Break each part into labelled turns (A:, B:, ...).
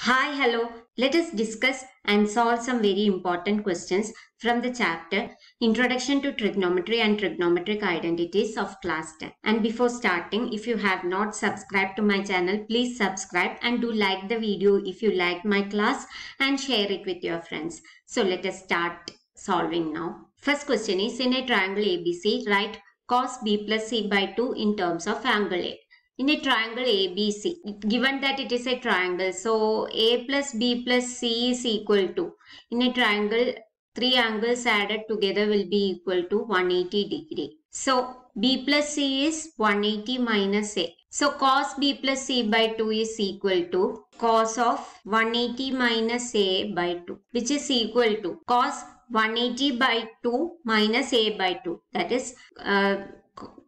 A: Hi, hello. Let us discuss and solve some very important questions from the chapter Introduction to Trigonometry and Trigonometric Identities of Class 10. And before starting, if you have not subscribed to my channel, please subscribe and do like the video if you like my class and share it with your friends. So let us start solving now. First question is, in a triangle ABC, write cos B plus C by 2 in terms of angle A. In a triangle ABC, given that it is a triangle, so A plus B plus C is equal to, in a triangle, three angles added together will be equal to 180 degree. So B plus C is 180 minus A. So cos B plus C by 2 is equal to cos of 180 minus A by 2, which is equal to cos 180 by 2 minus A by 2. That is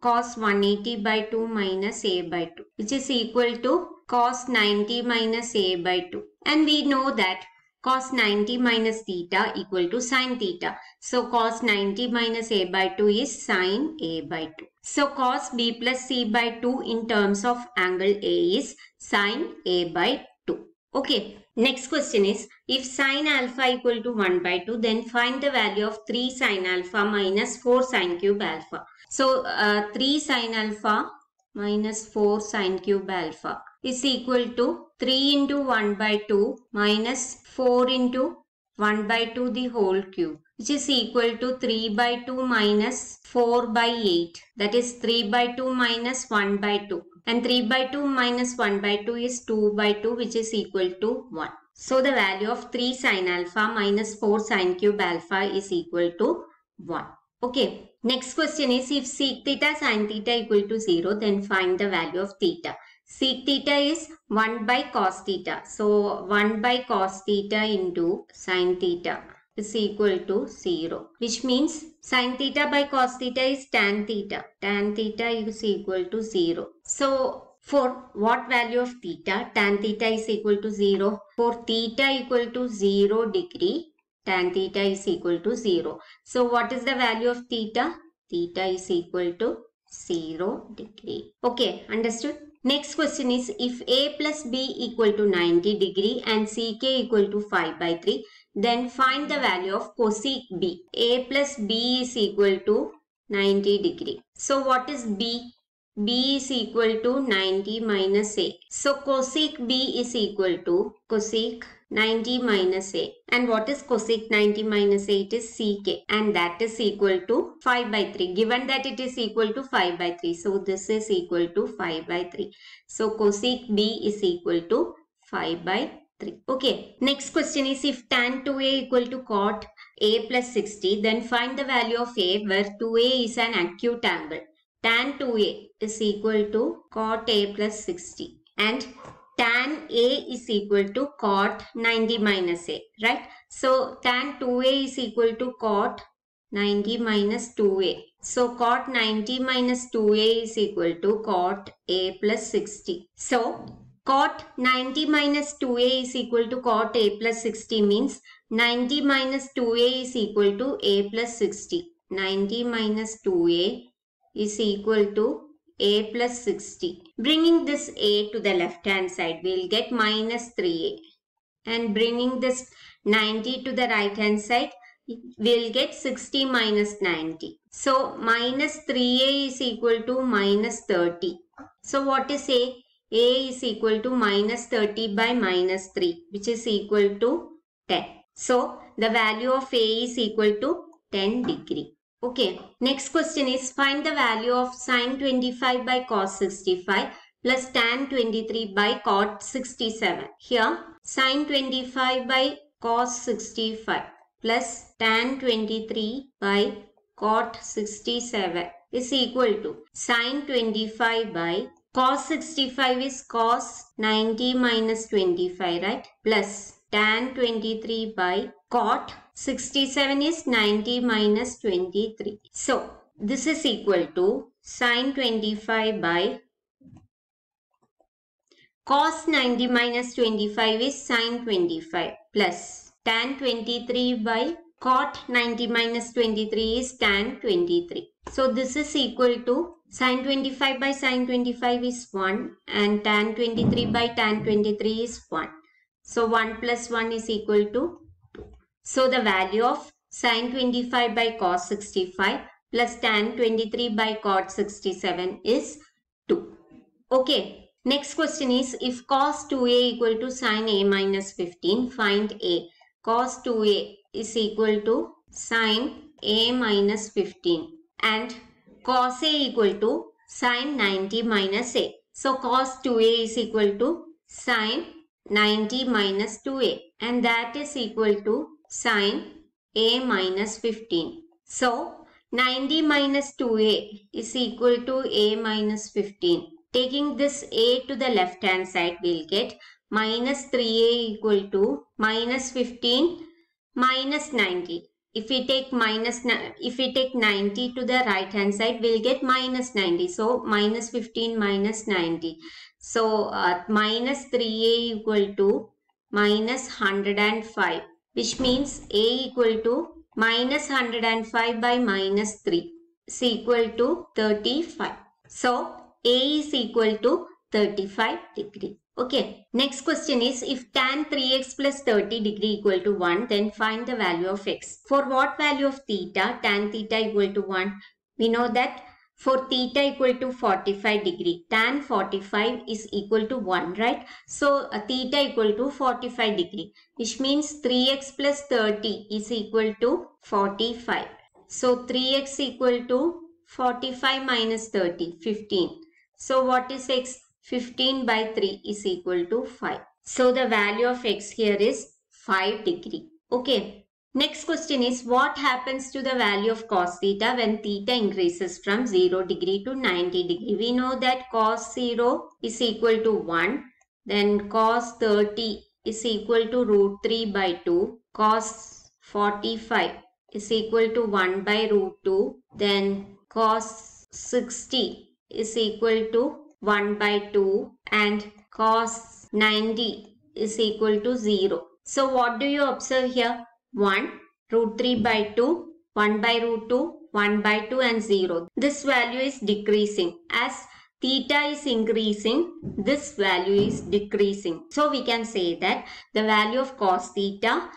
A: cos 180 by 2 minus A by 2, which is equal to cos 90 minus A by 2. And we know that cos 90 minus theta equal to sin theta. So cos 90 minus A by 2 is sin A by 2. So cos B plus C by 2 in terms of angle A is sin A by 2. Okay. Next question is, if sin alpha equal to 1 by 2, then find the value of 3 sin alpha minus 4 sin cube alpha. So 3 sin alpha minus 4 sin cube alpha is equal to 3 into 1 by 2 minus 4 into 1 by 2 the whole cube, which is equal to 3 by 2 minus 4 by 8. That is 3 by 2 minus 1 by 2. And 3 by 2 minus 1 by 2 is 2 by 2, which is equal to 1. So the value of 3 sin alpha minus 4 sin cube alpha is equal to 1. Okay. Next question is, if sec theta sin theta equal to 0, then find the value of theta. Sec theta is 1 by cos theta. So 1 by cos theta into sin theta is equal to 0. Which means sin theta by cos theta is tan theta. Tan theta is equal to 0. So for what value of theta? Tan theta is equal to 0. For theta equal to 0 degree, tan theta is equal to 0. So what is the value of theta? Theta is equal to 0 degree. Okay, understood? Next question is, if A plus B equal to 90 degree and CK equal to 5 by 3, then find the value of cosec B. A plus B is equal to 90 degree. So what is B? B is equal to 90 minus A. So cosec B is equal to cosec 90 minus A. And what is cosec 90 minus A? It is CK. And that is equal to 5 by 3. Given that it is equal to 5 by 3. So this is equal to 5 by 3. So cosec B is equal to 5 by 3. Okay. Next question is, if tan 2A equal to cot A plus 60, then find the value of A where 2A is an acute angle. Tan 2A is equal to cot A plus 60. And tan A is equal to cot 90 minus A, right? So tan 2A is equal to cot 90 minus 2A. So cot 90 minus 2A is equal to cot A plus 60. So cot 90 minus 2A is equal to cot A plus 60 means 90 minus 2A is equal to A plus 60. 90 minus 2A is equal to A plus 60. Bringing this A to the left hand side, we will get minus 3A. And bringing this 90 to the right hand side, we will get 60 minus 90. So minus 3A is equal to minus 30. So what is A? A is equal to minus 30 by minus 3, which is equal to 10. So the value of A is equal to 10 degree. Okay, next question is, find the value of sin 25 by cos 65 plus tan 23 by cot 67. Here, sin 25 by cos 65 plus tan 23 by cot 67 is equal to sin 25 by cos 65 is cos 90 minus 25, right? Plus tan 23 by cot 67 is 90 minus 23. So this is equal to sin 25 by cos 90 minus 25 is sin 25 plus tan 23 by cot 90 minus 23 is tan 23. So this is equal to sin 25 by sin 25 is 1 and tan 23 by tan 23 is 1. So 1 plus 1 is equal to 2. So the value of sin 25 by cos 65 plus tan 23 by cot 67 is 2. Okay. Next question is, if cos 2a equal to sin a minus 15, find a. Cos 2a is equal to sin a minus 15 and cos a equal to sin 90 minus a. So cos 2a is equal to sin 90 minus 2a and that is equal to sin a minus 15. So 90 minus 2a is equal to a minus 15. Taking this a to the left hand side, we'll get minus 3a equal to minus 15 minus 90. If we take 90 to the right hand side, we'll get minus 90. So minus 15 minus 90. So minus 3a equal to minus 105, which means a equal to minus 105 by minus 3 is equal to 35. So a is equal to 35 degree. Okay. Next question is, if tan 3x plus 30 degree equal to 1, then find the value of x. For what value of theta, tan theta equal to 1? We know that for theta equal to 45 degree, tan 45 is equal to 1, right? So theta equal to 45 degree, which means 3x plus 30 is equal to 45. So 3x equal to 45 minus 30, 15. So what is x? 15 by 3 is equal to 5. So the value of x here is 5 degree. Okay. Next question is, what happens to the value of cos theta when theta increases from 0 degree to 90 degree? We know that cos 0 is equal to 1. Then cos 30 is equal to root 3 by 2. Cos 45 is equal to 1 by root 2. Then cos 60 is equal to 1 by 2 and cos 90 is equal to 0. So what do you observe here? 1, root 3 by 2, 1 by root 2, 1 by 2 and 0. This value is decreasing. As theta is increasing, this value is decreasing. So we can say that the value of cos theta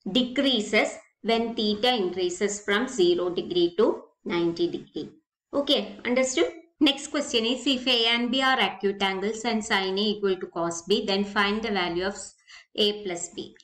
A: decreases when theta increases from 0 degree to 90 degree. Okay, understood? Next question is, if A and B are acute angles and sin A equal to cos B, then find the value of A plus B.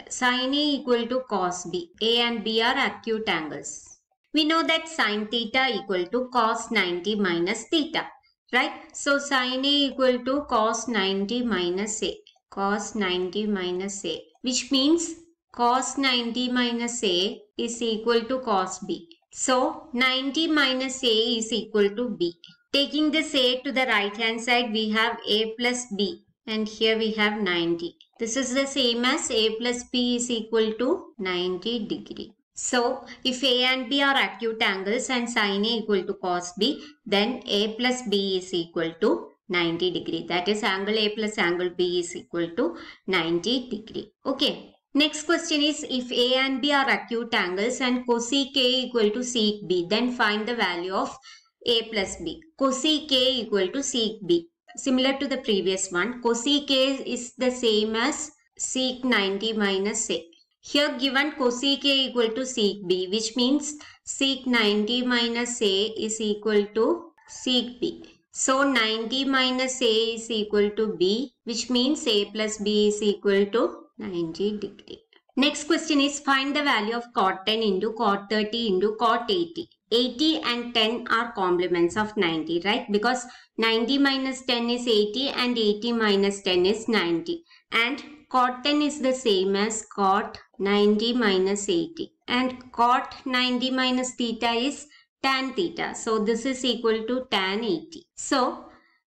A: Sin A equal to cos B. A and B are acute angles. We know that sin theta equal to cos 90 minus theta, right? So sin A equal to cos 90 minus A. Cos 90 minus A, which means cos 90 minus A is equal to cos B. So 90 minus A is equal to B. Taking this A to the right hand side, we have A plus B and here we have 90. This is the same as A plus B is equal to 90 degree. So if A and B are acute angles and sin A equal to cos B, then A plus B is equal to 90 degree. That is, angle A plus angle B is equal to 90 degree. Okay. Next question is, if A and B are acute angles and cosec A equal to sec B, then find the value of A plus B. Cosec A equal to sec B. Similar to the previous one, cosec A is the same as sec 90 minus A. Here given cosec A equal to sec B, which means sec 90 minus A is equal to sec B. So 90 minus A is equal to B, which means A plus B is equal to 90 degree. Next question is, find the value of cot 10 into cot 30 into cot 80. 80 and 10 are complements of 90, right? Because 90 minus 10 is 80 and 80 minus 10 is 90. And cot 10 is the same as cot 90 minus 80. And cot 90 minus theta is tan theta. So this is equal to tan 80. So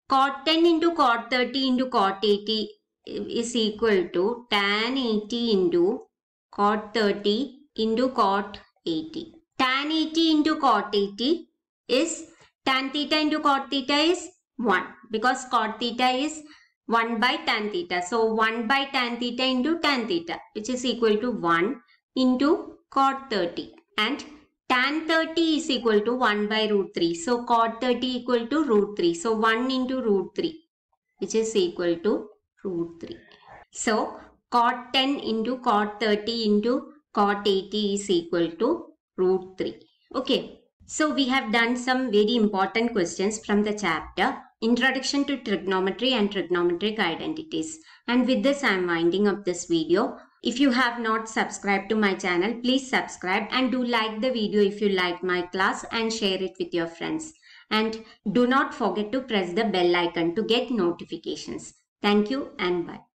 A: cot 10 into cot 30 into cot 80 is equal to tan 80 into cot 30 into cot 80. Tan 80 into cot 80 is tan theta into cot theta is 1 because cot theta is 1 by tan theta. So 1 by tan theta into tan theta, which is equal to 1 into cot 30. And tan 30 is equal to 1 by root 3. So cot 30 equal to root 3. So 1 into root 3, which is equal to root 3. So cot 10 into cot 30 into cot 80 is equal to root 3. Okay. So we have done some very important questions from the chapter Introduction to Trigonometry and Trigonometric Identities. And with this, I am winding up this video. If you have not subscribed to my channel, please subscribe and do like the video if you like my class and share it with your friends. And do not forget to press the bell icon to get notifications. Thank you and bye.